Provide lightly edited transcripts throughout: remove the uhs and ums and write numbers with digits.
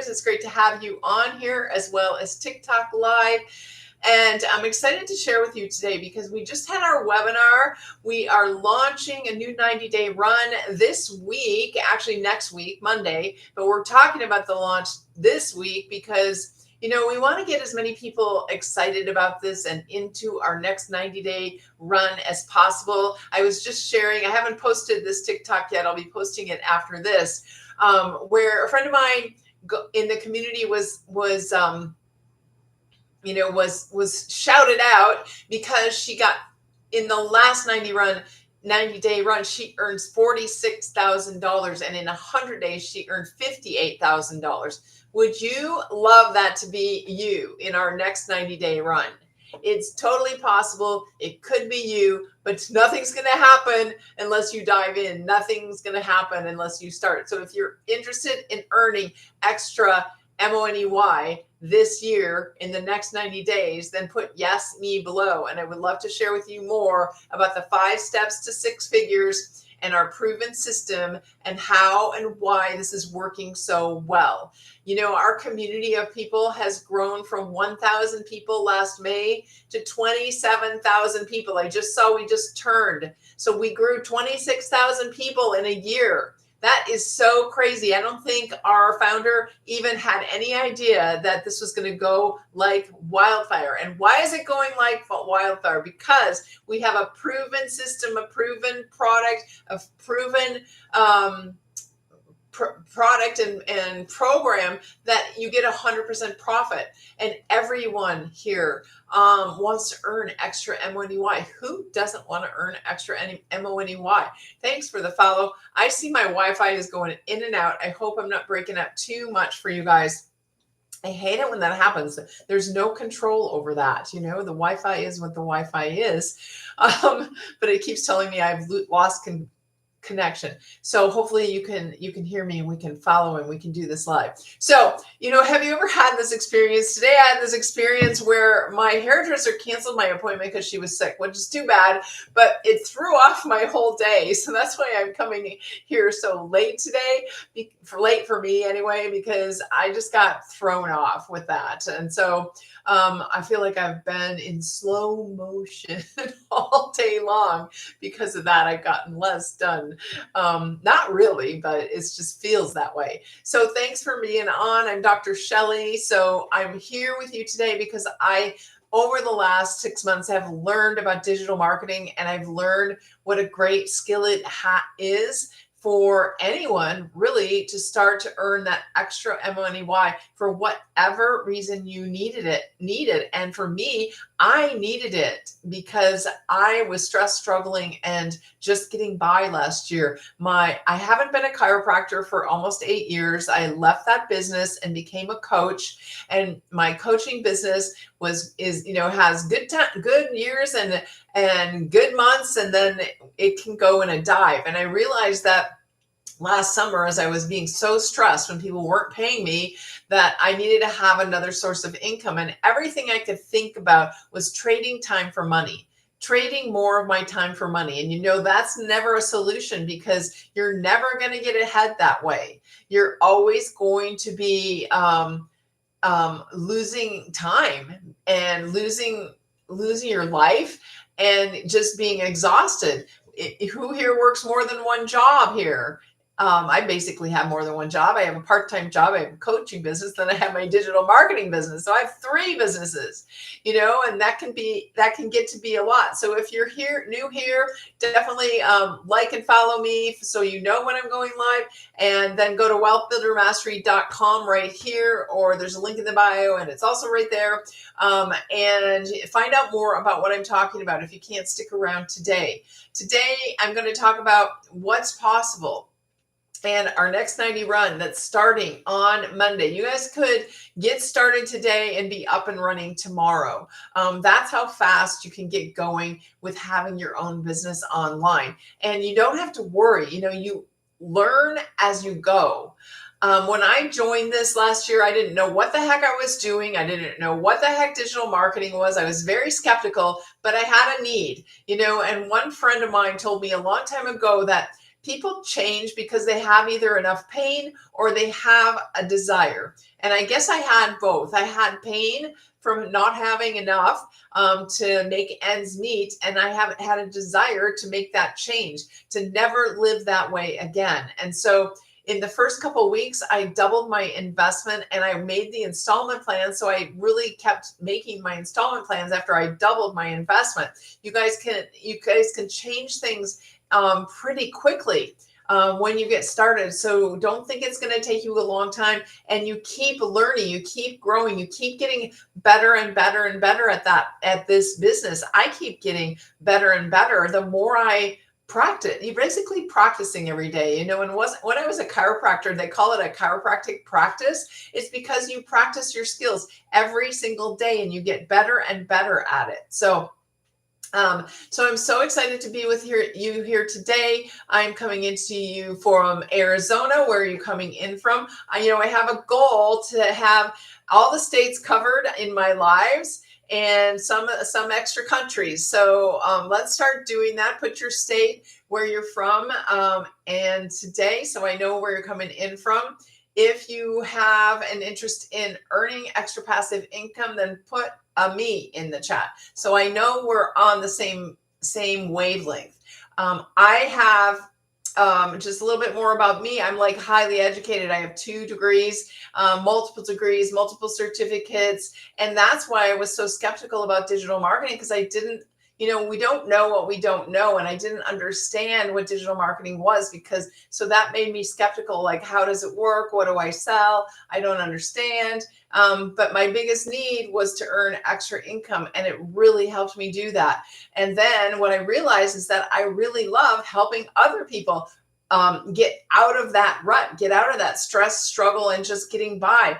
always, it's great to have you on here as well as TikTok Live. And I'm excited to share with you today because we just had our webinar. We are launching a new 90-day run this week, actually next week, Monday, but we're talking about the launch this week because we want to get as many people excited about this and into our next 90-day run as possible. I was just sharing, I haven't posted this TikTok yet. I'll be posting it after this, where a friend of mine in the community was shouted out because she got in the last 90-day run, she earns $46,000, and in 100 days, she earned $58,000. Would you love that to be you in our next 90-day run? It's totally possible. It could be you, but nothing's going to happen unless you dive in. Nothing's going to happen unless you start. So if you're interested in earning extra MONEY this year in the next 90 days, then put yes, me below. And I would love to share with you more about the 5 steps to 6 figures and our proven system and how and why this is working so well. Our community of people has grown from 1,000 people last May to 27,000 people. We just turned. So we grew 26,000 people in a year. That is so crazy. I don't think our founder even had any idea that this was going to go like wildfire. And why is it going like wildfire? Because we have a proven system, a proven product, a proven product and program that you get 100% profit. And everyone here wants to earn extra MONEY. Who doesn't want to earn extra MONEY? Thanks for the follow. I see my Wi-Fi is going in and out. I hope I'm not breaking up too much for you guys. I hate it when that happens. There's no control over that. The Wi-Fi is what the Wi-Fi is. But it keeps telling me I've lost connection. So hopefully you can hear me and we can follow and we can do this live. So, have you ever had this experience? Today I had this experience where my hairdresser canceled my appointment because she was sick, which is too bad, but it threw off my whole day. So that's why I'm coming here so late today, late for me anyway, because I just got thrown off with that. And so I feel like I've been in slow motion all day long because of that. I've gotten less done. Not really, but it just feels that way. So thanks for being on. I'm Dr. Shelley. So I'm here with you today because over the last 6 months, have learned about digital marketing, and I've learned what a great skill it is for anyone really to start to earn that extra MONEY for whatever reason you needed. And for me, I needed it because I was struggling and just getting by last year. I haven't been a chiropractor for almost 8 years. I left that business and became a coach, and my coaching business has good years and good months, and then it can go in a dive. And I realized that last summer, as I was being so stressed when people weren't paying me, that I needed to have another source of income. And everything I could think about was trading time for money, trading more of my time for money. And that's never a solution because you're never going to get ahead that way. You're always going to be losing time and losing your life and just being exhausted. Who here works more than one job here? I basically have more than one job. I have a part-time job. I have a coaching business. Then I have my digital marketing business. So I have 3 businesses, and that can get to be a lot. So if you're new here, definitely like and follow me so you know when I'm going live, and then go to wealthbuildermastery.com right here, or there's a link in the bio and it's also right there. And find out more about what I'm talking about if you can't stick around today. Today, I'm going to talk about what's possible and our next 90 run that's starting on Monday. You guys could get started today and be up and running tomorrow. That's how fast you can get going with having your own business online. And you don't have to worry. You learn as you go. When I joined this last year, I didn't know what the heck I was doing. I didn't know what the heck digital marketing was. I was very skeptical, but I had a need, and one friend of mine told me a long time ago that people change because they have either enough pain or they have a desire. And I guess I had both. I had pain from not having enough to make ends meet. And I haven't had a desire to make that change, to never live that way again. And so in the first couple of weeks, I doubled my investment and I made the installment plan. So I really kept making my installment plans after I doubled my investment. You guys can change things pretty quickly when you get started. So don't think it's going to take you a long time, and you keep learning, you keep growing, you keep getting better and better and better at this business. I keep getting better and better the more I practice. You're basically practicing every day. And when I was a chiropractor, they call it a chiropractic practice. It's because you practice your skills every single day and you get better and better at it. So I'm so excited to be with you here today. I'm coming into you from Arizona. Where are you coming in from? I have a goal to have all the states covered in my lives, and some extra countries. So let's start doing that. Put your state where you're from and today, so I know where you're coming in from. If you have an interest in earning extra passive income, then put a me in the chat, so I know we're on the same wavelength. I have just a little bit more about me. I'm like highly educated. I have 2 degrees, multiple degrees, multiple certificates. And that's why I was so skeptical about digital marketing, because I didn't, we don't know what we don't know. And I didn't understand what digital marketing was, so that made me skeptical. Like, how does it work? What do I sell? I don't understand. But my biggest need was to earn extra income, and it really helped me do that. And then what I realized is that I really love helping other people get out of that rut, get out of that stress, struggle, and just getting by,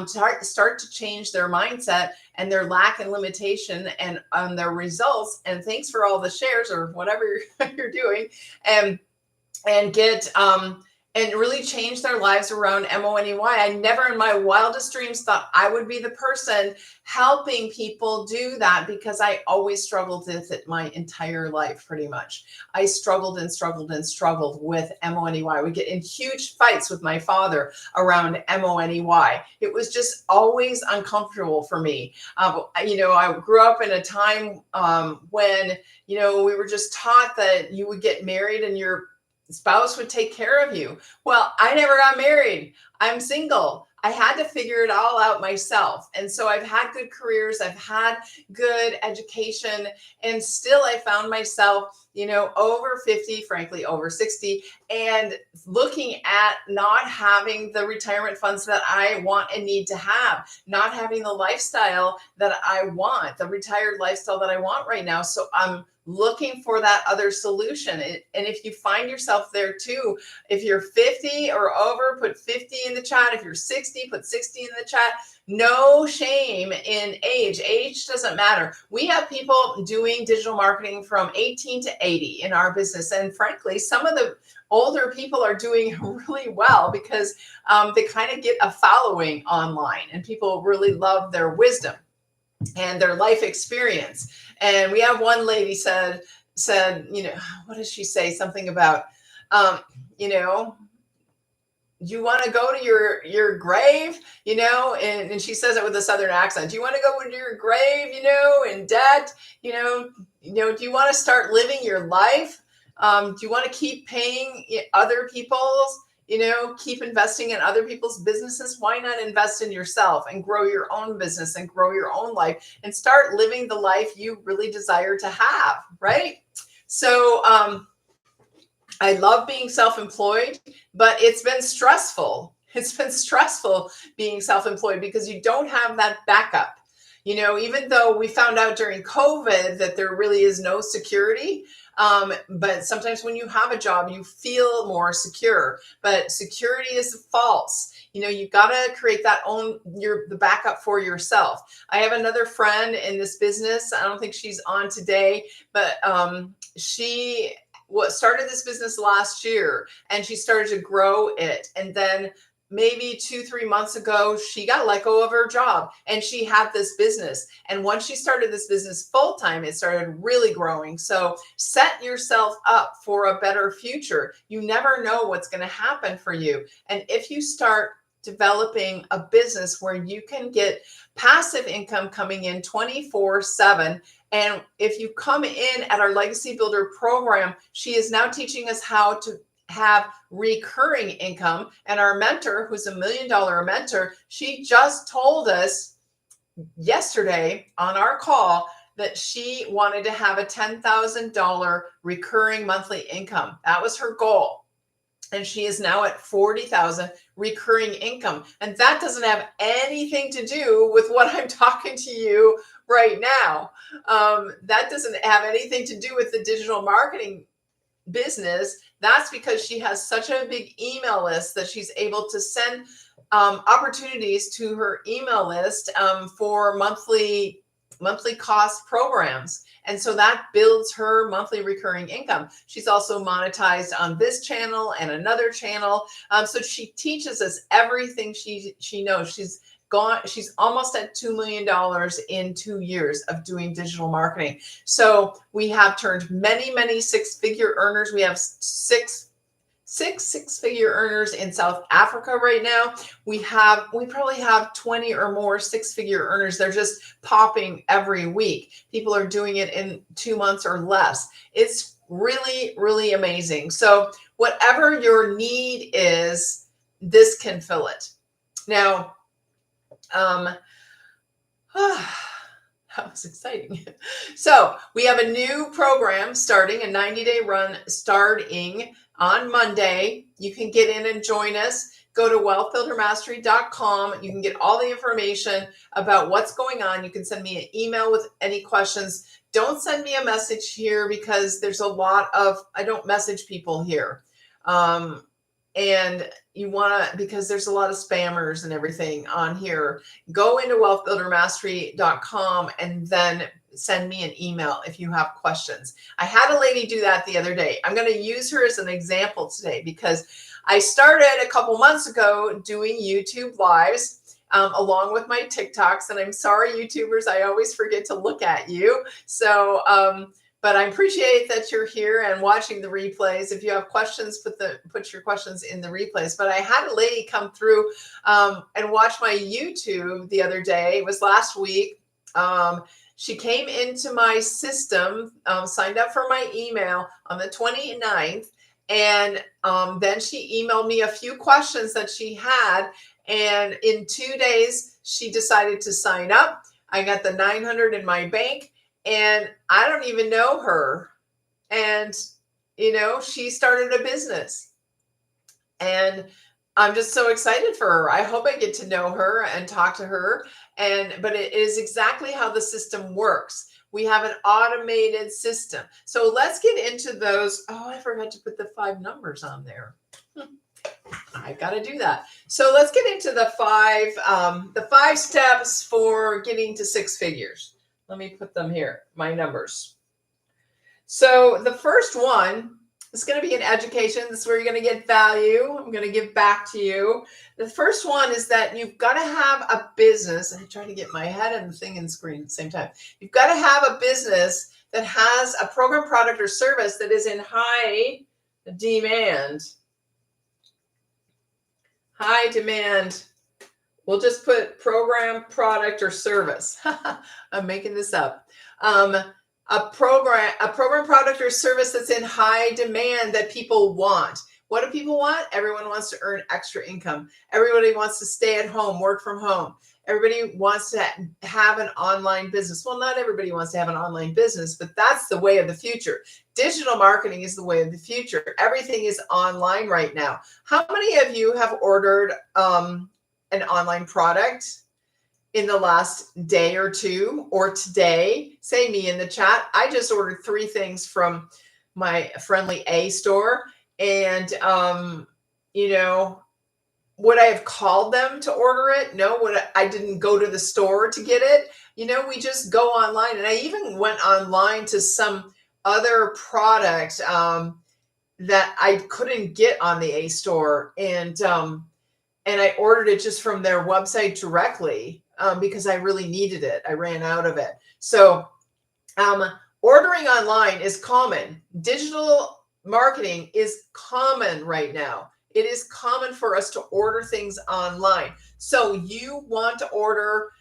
start to change their mindset and their lack and limitation and their results. And thanks for all the shares or whatever you're doing, and get and really change their lives around MONEY. I never in my wildest dreams thought I would be the person helping people do that, because I always struggled with it my entire life, pretty much. I struggled and struggled and struggled with MONEY. I would get in huge fights with my father around MONEY. It was just always uncomfortable for me. I grew up in a time when, we were just taught that you would get married and your spouse would take care of you. Well, I never got married. I'm single. I had to figure it all out myself. And so I've had good careers, I've had good education, and still I found myself, over 50, frankly, over 60, and looking at not having the retirement funds that I want and need to have, not having the lifestyle that I want, the retired lifestyle that I want right now. So I'm looking for that other solution. And if you find yourself there too, if you're 50 or over, put 50 in the chat. If you're 60, put 60 in the chat. No shame in age. Age doesn't matter. We have people doing digital marketing from 18 to 80 in our business. And frankly, some of the older people are doing really well because they kind of get a following online, and people really love their wisdom and their life experience. And we have one lady said, what does she say? Something about, you want to go to your grave, and she says it with a Southern accent. Do you want to go to your grave, in debt, do you want to start living your life? Do you want to keep paying other people's, keep investing in other people's businesses? Why not invest in yourself and grow your own business and grow your own life and start living the life you really desire to have, right? So, I love being self-employed, but it's been stressful. It's been stressful being self-employed because you don't have that backup. Even though we found out during COVID that there really is no security, but sometimes when you have a job, you feel more secure, but security is false. You got to create the backup for yourself. I have another friend in this business. I don't think she's on today, but she started this business last year, and she started to grow it. And then maybe 2-3 months ago, she got let go of her job and she had this business. And once she started this business full time, it started really growing. So set yourself up for a better future. You never know what's going to happen for you. And if you start developing a business where you can get passive income coming in 24/7. And if you come in at our Legacy Builder program, she is now teaching us how to have recurring income. And our mentor, who's $1 million mentor, she just told us yesterday on our call that she wanted to have a $10,000 recurring monthly income. That was her goal. And she is now at 40,000 recurring income. And that doesn't have anything to do with what I'm talking to you right now. That doesn't have anything to do with the digital marketing business. That's because she has such a big email list that she's able to send opportunities to her email list for monthly cost programs. And so that builds her monthly recurring income. She's also monetized on this channel and another channel. So she teaches us everything she knows. She's almost at $2 million in 2 years of doing digital marketing. So we have turned many six-figure earners. We have six-figure earners in South Africa right now. We probably have 20 or more six-figure earners. They're just popping every week. People are doing it in 2 months or less. It's really, really amazing. So whatever your need is, this can fill it. Now, that was exciting. So we have a new program starting, a 90-day run starting on Monday. You can get in and join us. Go to wealthbuildermastery.com. You can get all the information about what's going on. You can send me an email with any questions. Don't send me a message here because there's a lot of, I don't message people here. And you want to, because there's a lot of spammers and everything on here, go into wealthbuildermastery.com and then send me an email if you have questions. I had a lady do that the other day. I'm going to use her as an example today because I started a couple months ago doing YouTube lives along with my TikToks. And I'm sorry, YouTubers, I always forget to look at you. So, but I appreciate that you're here and watching the replays. If you have questions, put your questions in the replays. But I had a lady come through and watch my YouTube the other day. It was last week. She came into my system, signed up for my email on the 29th. And then she emailed me a few questions that she had. And in 2 days, she decided to sign up. I got the 900 in my bank. And I don't even know her. And, she started a business. And I'm just so excited for her. I hope I get to know her and talk to her. But it is exactly how the system works. We have an automated system. So let's get into those. Oh, I forgot to put the 5 numbers on there. I got to do that. So let's get into the five steps for getting to 6 figures. Let me put them here, my numbers. So the first one is going to be an education. This is where you're going to get value. I'm going to give back to you. The first one is that you've got to have a business. I'm trying to get my head and the thing in the screen at the same time. You've got to have a business that has a program, product, or service that is in high demand. High demand. We'll just put program, product, or service. I'm making this up. A program, product, or service that's in high demand that people want. What do people want? Everyone wants to earn extra income. Everybody wants to stay at home, work from home. Everybody wants to have an online business. Well, not everybody wants to have an online business, but that's the way of the future. Digital marketing is the way of the future. Everything is online right now. How many of you have ordered an online product in the last day or two or today? Say me in the chat. I just ordered 3 things from my friendly A store. And, would I have called them to order it? No, I didn't go to the store to get it. We just go online. And I even went online to some other product that I couldn't get on the A store. And and I ordered it just from their website directly because I really needed it. I ran out of it. So ordering online is common. Digital marketing is common right now. It is common for us to order things online. So you want to order,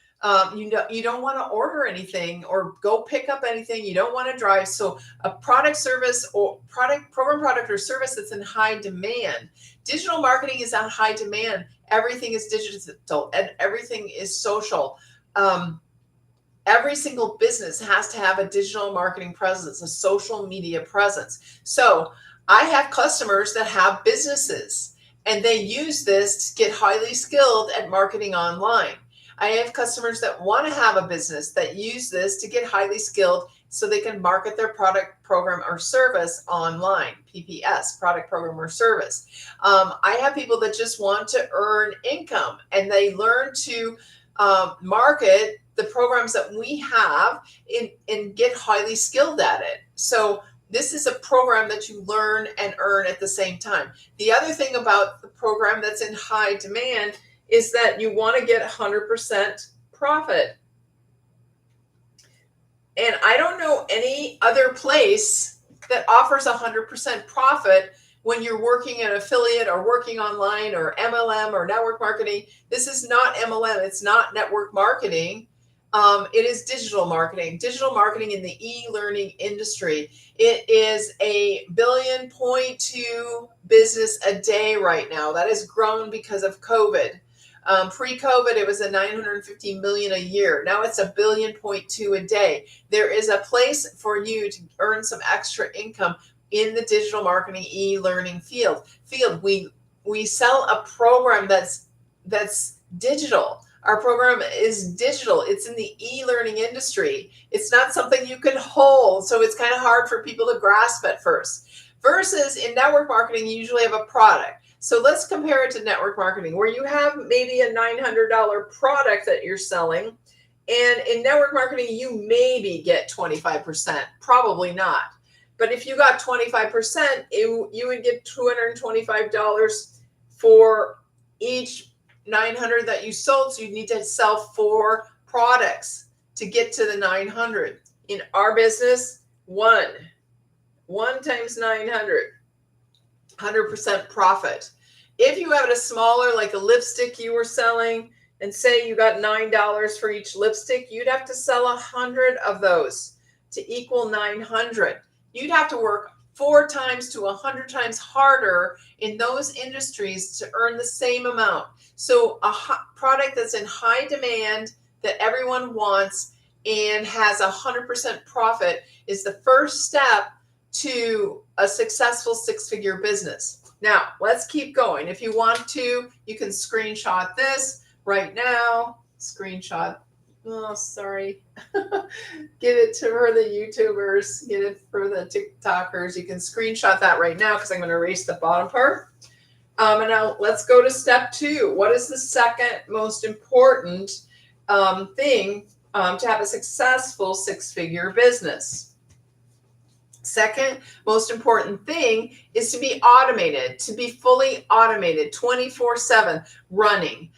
you don't want to order anything or go pick up anything. You don't want to drive. So a product, service, or product or service that's in high demand. Digital marketing is on high demand. Everything is digital and everything is social. Every single business has to have a digital marketing presence, a social media presence. So I have customers that have businesses and they use this to get highly skilled at marketing online. I have customers that want to have a business that use this to get highly skilled so they can market their product, program, or service online. PPS, product, program, or service. I have people that just want to earn income and they learn to market the programs that we have and get highly skilled at it. So this is a program that you learn and earn at the same time. The other thing about the program that's in high demand is that you want to get 100% profit. And I don't know any other place that offers 100% profit when you're working an affiliate or working online or MLM or network marketing. This is not MLM. It's not network marketing. It is digital marketing in the e-learning industry. It is a 1.2 billion business a day right now. That has grown because of COVID. Pre-COVID, it was a 950 million a year. Now it's a 1.2 billion a day. There is a place for you to earn some extra income in the digital marketing e-learning field. We sell a program that's digital. Our program is digital. It's in the e-learning industry. It's not something you can hold, so it's kind of hard for people to grasp at first. Versus in network marketing, you usually have a product. So let's compare it to network marketing, where you have maybe a $900 product that you're selling. And in network marketing, you maybe get 25%, probably not. But if you got 25%, you would get $225 for each 900 that you sold. So you need to sell 4 products to get to the 900. In our business, one times 900, 100% profit. If you have a smaller, like a lipstick you were selling, and say you got $9 for each lipstick, you'd have to sell 100 of those to equal 900. You'd have to work 4 times to 100 times harder in those industries to earn the same amount. So a product that's in high demand that everyone wants and has 100% profit is the first step to a successful 6-figure business. Now, let's keep going. If you want to, you can screenshot this right now. Screenshot. Oh, sorry. Get it for the YouTubers. Get it for the TikTokers. You can screenshot that right now because I'm going to erase the bottom part. And now let's go to step 2. What is the second most important thing to have a successful 6-figure business? Second most important thing is to be automated, to be fully automated, 24/7 running,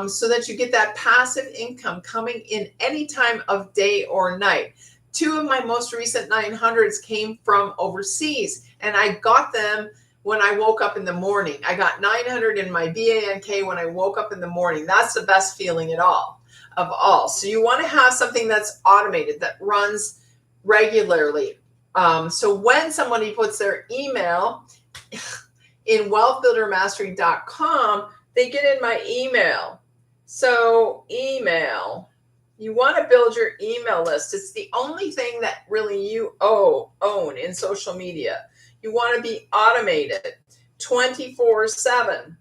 so that you get that passive income coming in any time of day or night. 2 of my most recent 900s came from overseas, and I got them when I woke up in the morning. I got 900 in my BANK when I woke up in the morning. That's the best feeling of all. So you want to have something that's automated, that runs regularly. So when somebody puts their email in wealthbuildermastery.com, they get in my email. So email, you want to build your email list. It's the only thing that really you own in social media. You want to be automated, 24/7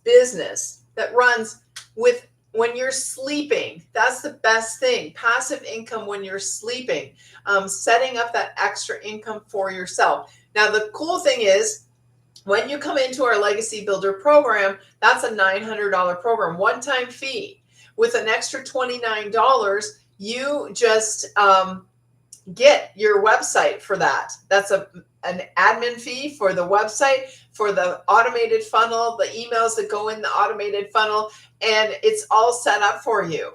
business that runs when you're sleeping. That's the best thing. Passive income when you're sleeping, setting up that extra income for yourself. Now, the cool thing is, when you come into our Legacy Builder program, that's a $900 program, one-time fee. With an extra $29, you just get your website for that. That's an admin fee for the website, for the automated funnel, the emails that go in the automated funnel, and it's all set up for you.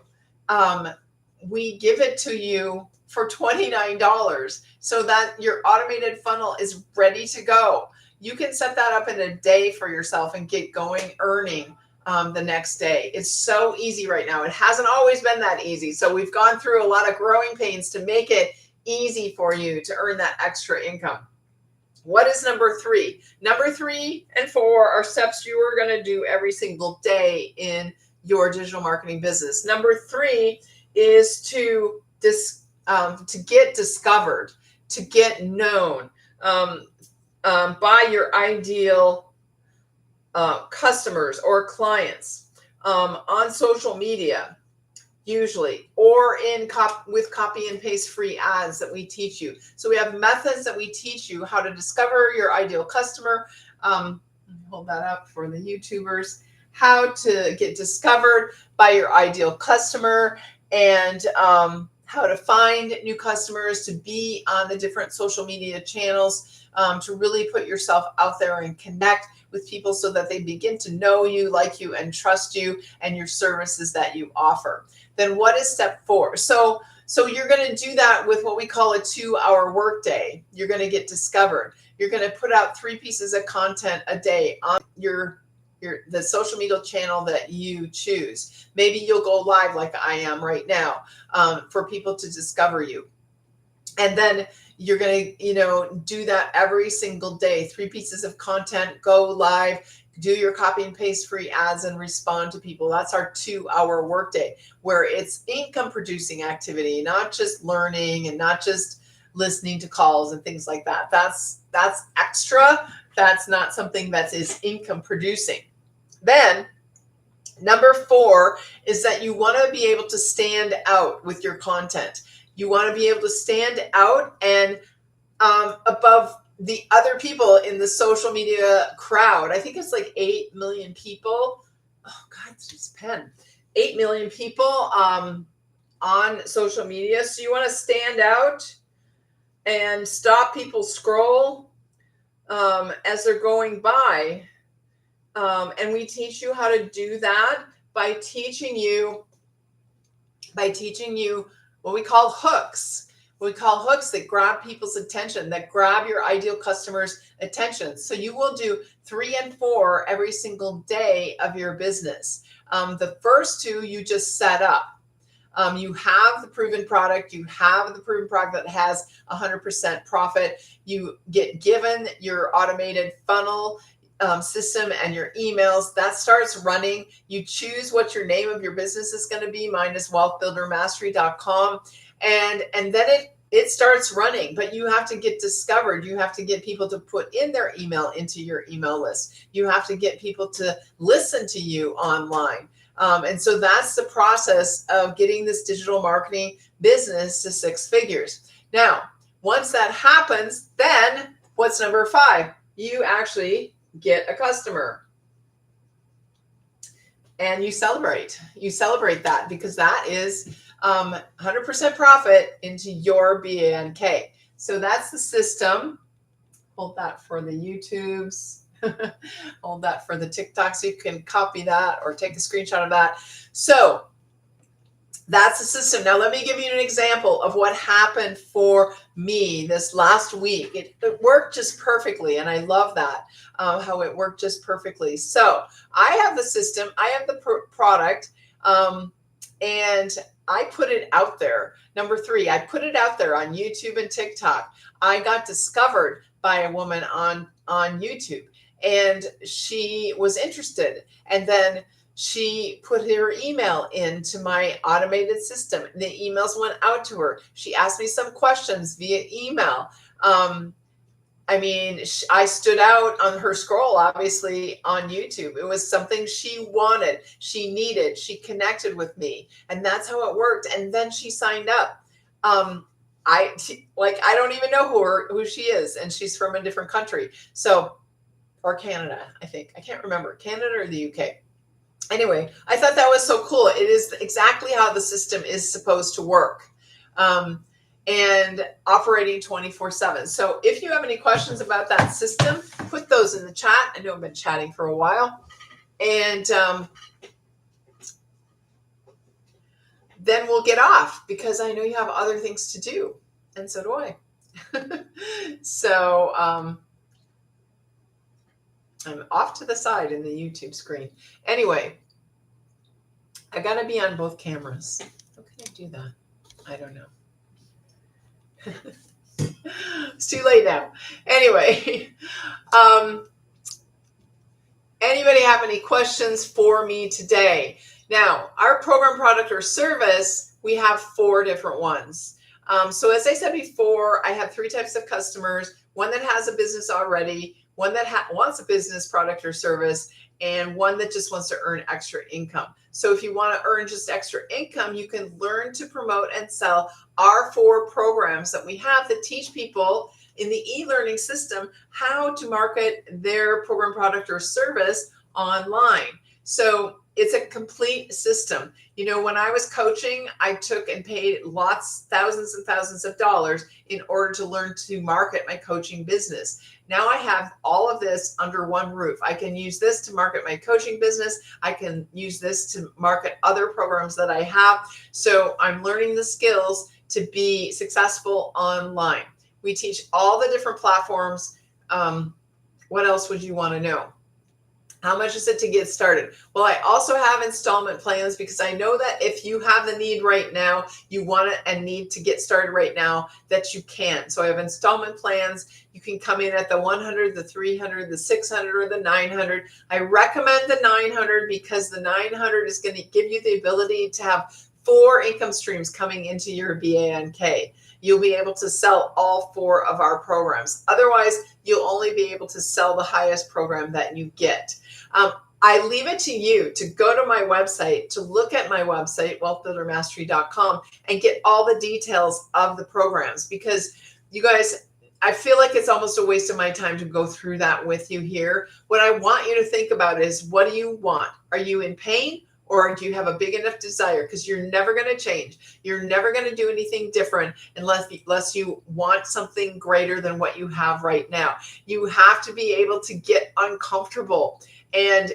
We give it to you for $29 so that your automated funnel is ready to go. You can set that up in a day for yourself and get going earning the next day. It's so easy right now. It hasn't always been that easy. So we've gone through a lot of growing pains to make it easy for you to earn that extra income. What is number 3? Number 3 and 4 are steps you are going to do every single day in your digital marketing business. Number 3 is to get discovered, to get known by your ideal customers or clients on social media, usually, or with copy and paste free ads that we teach you. So we have methods that we teach you how to discover your ideal customer. Hold that up for the YouTubers. How to get discovered by your ideal customer, and how to find new customers, to be on the different social media channels, to really put yourself out there and connect with people so that they begin to know you, like you, and trust you and your services that you offer. Then what is step 4? So you're going to do that with what we call a 2-hour workday. You're going to get discovered. You're going to put out 3 pieces of content a day on the social media channel that you choose. Maybe you'll go live like I am right now for people to discover you. And then you're going to, do that every single day. 3 pieces of content, go live, do your copy and paste free ads, and respond to people. That's our 2-hour workday, where it's income producing activity, not just learning and not just listening to calls and things like that. That's extra. That's not something that is income producing. Then number 4 is that you want to be able to stand out with your content. You want to be able to stand out and above the other people in the social media crowd. I think it's like 8 million people. Oh God, it's pen. 8 million people on social media. So you want to stand out and stop people scroll as they're going by. And we teach you how to do that by teaching you what we call hooks. We call hooks that grab people's attention, that grab your ideal customer's attention. So you will do 3 and 4 every single day of your business. The first 2 you just set up. You have the proven product. You have the proven product that has 100% profit. You get given your automated funnel system and your emails. That starts running. You choose what your name of your business is going to be. Mine is wealthbuildermastery.com. And then it starts running, but you have to get discovered. You have to get people to put in their email into your email list. You have to get people to listen to you online. And so that's the process of getting this digital marketing business to 6 figures. Now, once that happens, then what's number 5? You actually get a customer. And you celebrate that, because that is 100% profit into your BANK. So that's the system. Hold that for the YouTubes. Hold that for the TikToks. So you can copy that or take a screenshot of that. So that's the system. Now, let me give you an example of what happened for me this last week. It worked just perfectly, and I love that, how it worked just perfectly. So I have the system. I have the product, and I put it out there. Number 3, I put it out there on YouTube and TikTok. I got discovered by a woman on YouTube, and she was interested. And then she put her email into my automated system. The emails went out to her. She asked me some questions via email. I stood out on her scroll, obviously, on YouTube. It was something she wanted, she needed, she connected with me. And that's how it worked. And then she signed up. I don't even know who she is. And she's from a different country. Or Canada, I think. I can't remember. Canada or the UK. Anyway, I thought that was so cool. It is exactly how the system is supposed to work. and operating 24/7. So if you have any questions about that system, put those in the chat. I know I've been chatting for a while. And then we'll get off because I know you have other things to do. And so do I. So I'm off to the side in the YouTube screen. Anyway, I got to be on both cameras. How can I do that? I don't know. It's too late now. Anyway, anybody have any questions for me today? Now, our program, product, or service, we have 4 different ones. So as I said before, I have 3 types of customers: one that has a business already, one that wants a business, product, or service, and one that just wants to earn extra income. So if you want to earn just extra income, you can learn to promote and sell our 4 programs that we have that teach people in the e-learning system how to market their program, product, or service online. So it's a complete system. You know, when I was coaching, I took and paid thousands and thousands of dollars in order to learn to market my coaching business. Now I have all of this under one roof. I can use this to market my coaching business. I can use this to market other programs that I have. So I'm learning the skills to be successful online. We teach all the different platforms. What else would you want to know? How much is it to get started? Well, I also have installment plans because I know that if you have the need right now, you want it and need to get started right now, that you can. So I have installment plans. You can come in at the 100, the 300, the 600, or the 900. I recommend the 900 because the 900 is going to give you the ability to have 4 income streams coming into your BANK. You'll be able to sell all 4 of our programs. Otherwise, you'll only be able to sell the highest program that you get. I leave it to you to go to my website, to look at my website, wealthbuildermastery.com, and get all the details of the programs, because you guys, I feel like it's almost a waste of my time to go through that with you here. What I want you to think about is, what do you want? Are you in pain? Or do you have a big enough desire? Because you're never going to change. You're never going to do anything different unless you want something greater than what you have right now. You have to be able to get uncomfortable. And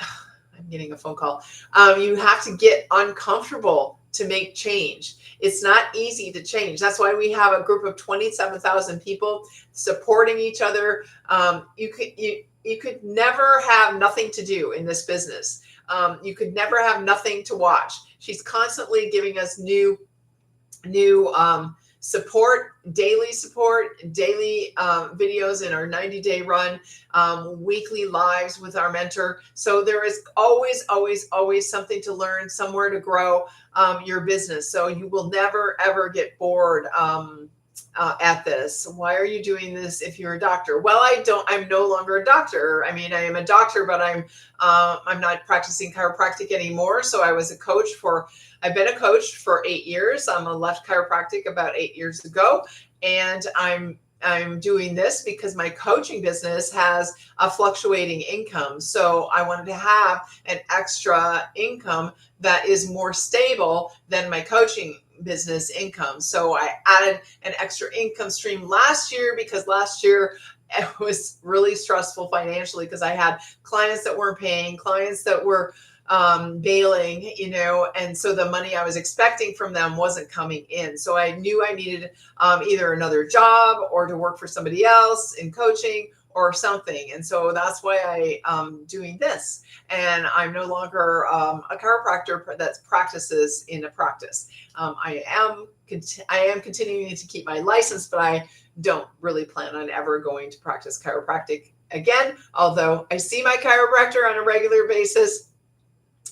I'm getting a phone call. You have to get uncomfortable to make change. It's not easy to change. That's why we have a group of 27,000 people supporting each other. You could never have nothing to do in this business. You could never have nothing to watch. She's constantly giving us new support, daily videos in our 90-day run, weekly lives with our mentor. So there is always, always, always something to learn, somewhere to grow your business. So you will never, ever get bored at this. Why are you doing this if you're a doctor? Well, I'm no longer a doctor. I mean, I am a doctor, but I'm not practicing chiropractic anymore. So I've been a coach for 8 years. I left chiropractic about 8 years ago, and I'm doing this because my coaching business has a fluctuating income. So I wanted to have an extra income that is more stable than my coaching business income. So I added an extra income stream last year, because last year it was really stressful financially because I had clients that weren't paying, clients that were bailing, and so the money I was expecting from them wasn't coming in. So I knew I needed either another job or to work for somebody else in coaching or something. And so that's why I'm doing this. And I'm no longer a chiropractor that practices in a practice. I am continuing to keep my license, but I don't really plan on ever going to practice chiropractic again, although I see my chiropractor on a regular basis.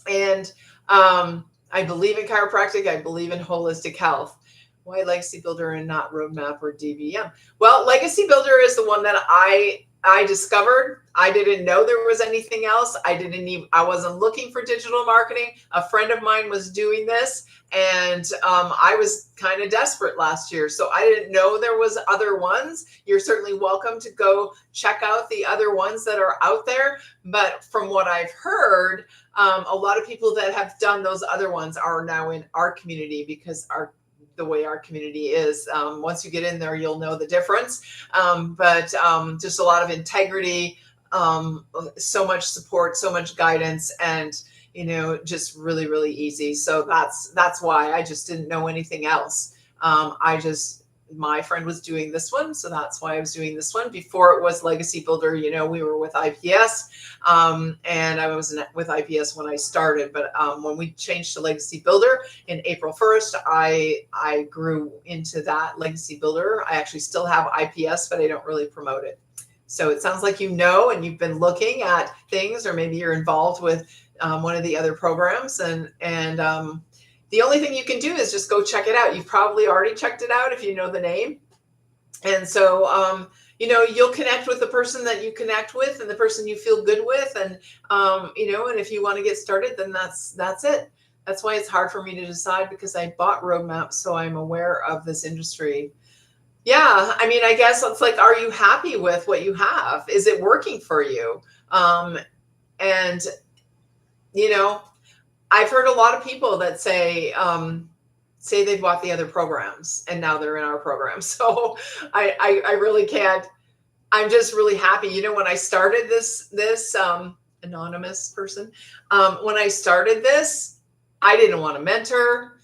And I believe in chiropractic. I believe in holistic health. Why Legacy Builder and not Roadmap or DVM? Well, Legacy Builder is the one that I discovered. I didn't know there was anything else. I wasn't looking for digital marketing. A friend of mine was doing this, and I was kind of desperate last year. So I didn't know there was other ones. You're certainly welcome to go check out the other ones that are out there. But from what I've heard, a lot of people that have done those other ones are now in our community because the way our community is. Once you get in there, you'll know the difference. But just a lot of integrity, so much support, so much guidance, and just really, really easy. So that's why I just didn't know anything else. My friend was doing this one, so that's why I was doing this one. Before it was Legacy Builder, we were with IPS, and I was with IPS when I started. But when we changed to Legacy Builder in April 1st, I grew into that Legacy Builder. I actually still have IPS, but I don't really promote it. So it sounds like and you've been looking at things, or maybe you're involved with one of the other programs, and the only thing you can do is just go check it out. You've probably already checked it out if you know the name. And so, you'll connect with the person that you connect with and the person you feel good with. And, and if you want to get started, then that's it. That's why it's hard for me to decide, because I bought roadmaps, so I'm aware of this industry. Yeah, I mean, I guess it's like, are you happy with what you have? Is it working for you? And, I've heard a lot of people that say they bought the other programs and now they're in our program. So I really can't. I'm just really happy. When I started this anonymous person, when I started this, I didn't want to mentor.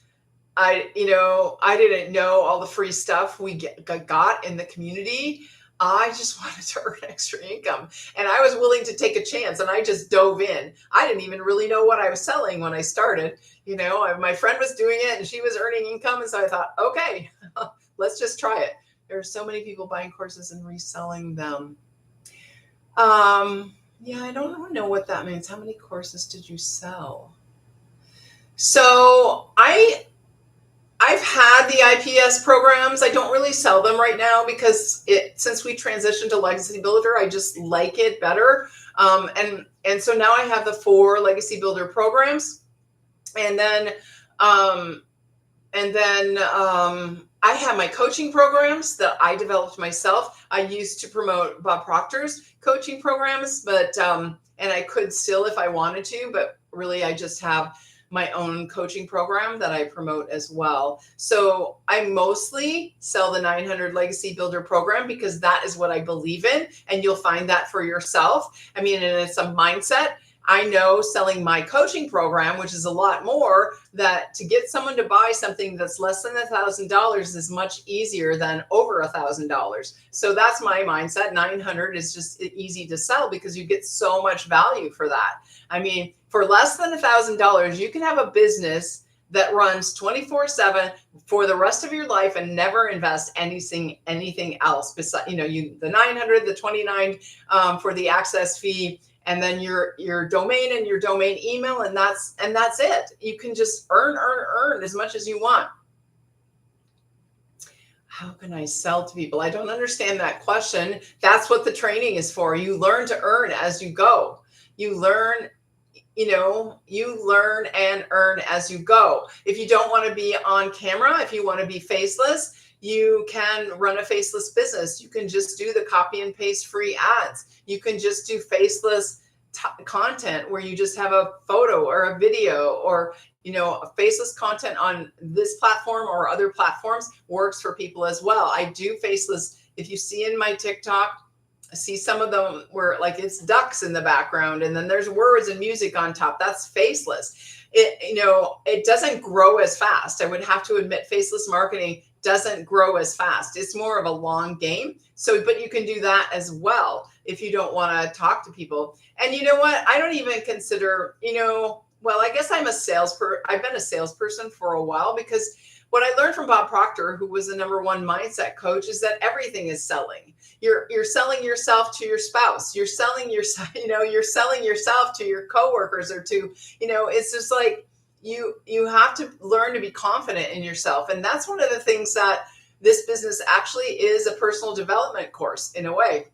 I didn't know all the free stuff we got in the community. I just wanted to earn extra income, and I was willing to take a chance, and I just dove in. I didn't even really know what I was selling when I started. My friend was doing it and she was earning income. And so I thought, okay, let's just try it. There are so many people buying courses and reselling them. Yeah, I don't know what that means. How many courses did you sell? So I've had the IPS programs. I don't really sell them right now because since we transitioned to Legacy Builder, I just like it better. And so now I have the 4 Legacy Builder programs, and then I have my coaching programs that I developed myself. I used to promote Bob Proctor's coaching programs, but and I could still if I wanted to, but really I just have my own coaching program that I promote as well. So I mostly sell the 900 Legacy Builder program because that is what I believe in, and you'll find that for yourself. I mean, and it's a mindset. I know selling my coaching program, which is a lot more, that to get someone to buy something that's less than $1,000 is much easier than over $1,000. So that's my mindset. 900 is just easy to sell because you get so much value for that. I mean, for less than $1,000, you can have a business that runs 24/7 for the rest of your life and never invest anything else besides, the 900, the 29 for the access fee, and then your domain and your domain email, and that's it. You can just earn as much as you want. How can I sell to people? I don't understand that question. That's what the training is for. You learn to earn as you go. You learn and earn as you go. If you don't want to be on camera, if you want to be faceless, you can run a faceless business. You can just do the copy and paste free ads. You can just do faceless content where you just have a photo or a video, or faceless content on this platform or other platforms works for people as well. I do faceless. If you see in my TikTok, see some of them where like it's ducks in the background and then there's words and music on top. That's faceless. It doesn't grow as fast. I would have to admit, faceless marketing doesn't grow as fast. It's more of a long game. So, but you can do that as well if you don't want to talk to people. And you know what? I don't even consider, well, I guess I've been a salesperson for a while, because what I learned from Bob Proctor, who was the #1 mindset coach, is that everything is selling. You're selling yourself to your spouse. You're selling yourself, you're selling yourself to your coworkers, or to, it's just like you have to learn to be confident in yourself. And that's one of the things that this business actually is, a personal development course in a way.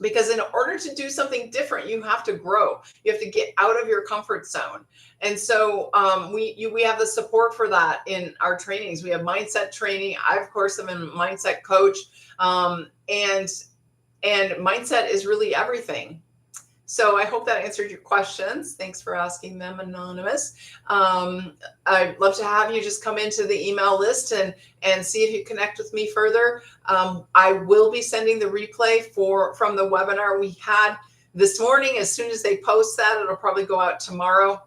Because in order to do something different, you have to grow. You have to get out of your comfort zone. And so we have the support for that in our trainings. We have mindset training. I, of course, am a mindset coach. And mindset is really everything. So I hope that answered your questions. Thanks for asking them, Anonymous. I'd love to have you just come into the email list and see if you connect with me further. I will be sending the replay from the webinar we had this morning. As soon as they post that, it'll probably go out tomorrow.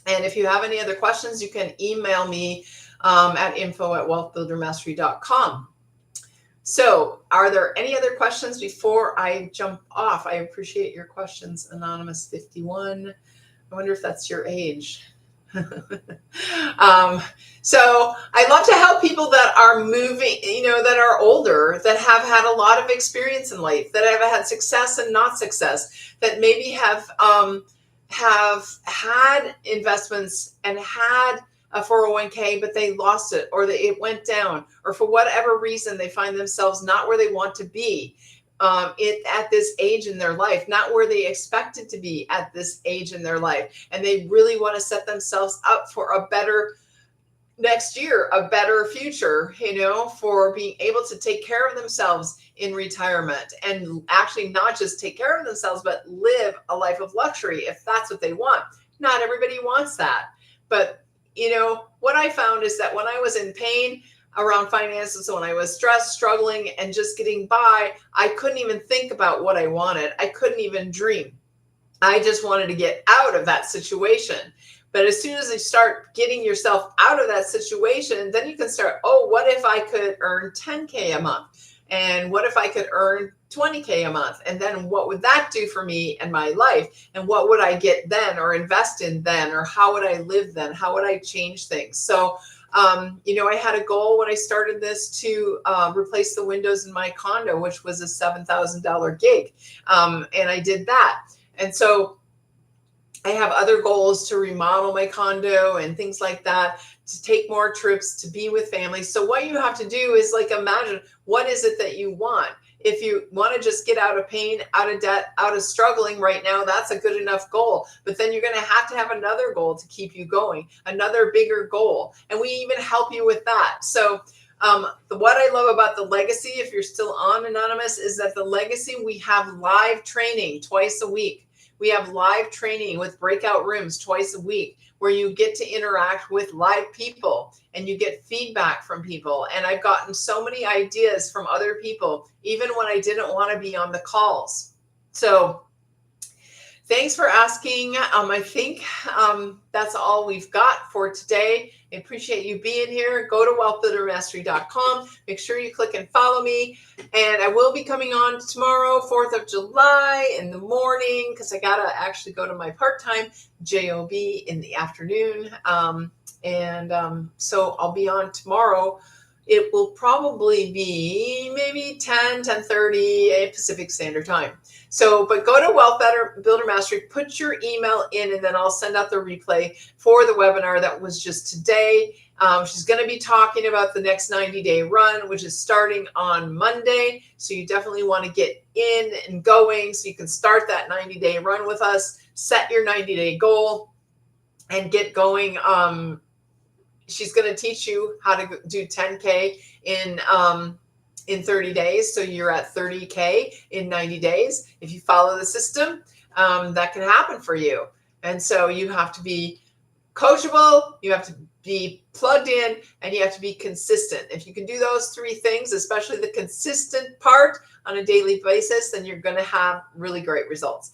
And if you have any other questions, you can email me at info@wealthbuildermastery.com. So are there any other questions before I jump off? I appreciate your questions, Anonymous 51. I wonder if that's your age. So I love to help people that are moving, that are older, that have had a lot of experience in life, that have had success and not success, that maybe have had investments and had a 401k, but they lost it, or it went down, or for whatever reason, they find themselves not where they want to be at this age in their life, not where they expected to be at this age in their life. And they really want to set themselves up for a better next year, a better future, for being able to take care of themselves in retirement, and actually not just take care of themselves, but live a life of luxury if that's what they want. Not everybody wants that. But what I found is that when I was in pain around finances, when I was stressed, struggling, and just getting by, I couldn't even think about what I wanted. I couldn't even dream. I just wanted to get out of that situation. But as soon as you start getting yourself out of that situation, then you can start, what if I could earn 10K a month? And what if I could earn 20K a month? And then what would that do for me and my life? And what would I get then, or invest in then? Or how would I live then? How would I change things? So, I had a goal when I started this to replace the windows in my condo, which was a $7,000 gig. And I did that. And so I have other goals to remodel my condo and things like that, to take more trips, to be with family. So what you have to do is imagine, what is it that you want? If you want to just get out of pain, out of debt, out of struggling right now, that's a good enough goal. But then you're going to have another goal to keep you going, another bigger goal. And we even help you with that. So what I love about the legacy, if you're still on, Anonymous, is that the legacy, we have live training twice a week. We have live training with breakout rooms twice a week, where you get to interact with live people and you get feedback from people. And I've gotten so many ideas from other people, even when I didn't want to be on the calls. So thanks for asking. I think that's all we've got for today. I appreciate you being here. Go to wealthbuildermastery.com. Make sure you click and follow me. And I will be coming on tomorrow, 4th of July in the morning, because I got to actually go to my part-time job in the afternoon. So I'll be on tomorrow. It will probably be maybe 10:30 Pacific Standard Time. So, but go to Wealth Builder Mastery, put your email in, and then I'll send out the replay for the webinar that was just today. She's going to be talking about the next 90-day run, which is starting on Monday. So you definitely want to get in and going so you can start that 90-day run with us, set your 90-day goal, and get going. She's going to teach you how to do 10K in 30 days. So you're at 30K in 90 days. If you follow the system, that can happen for you. And so you have to be coachable, you have to be plugged in, and you have to be consistent. If you can do those three things, especially the consistent part on a daily basis, then you're going to have really great results.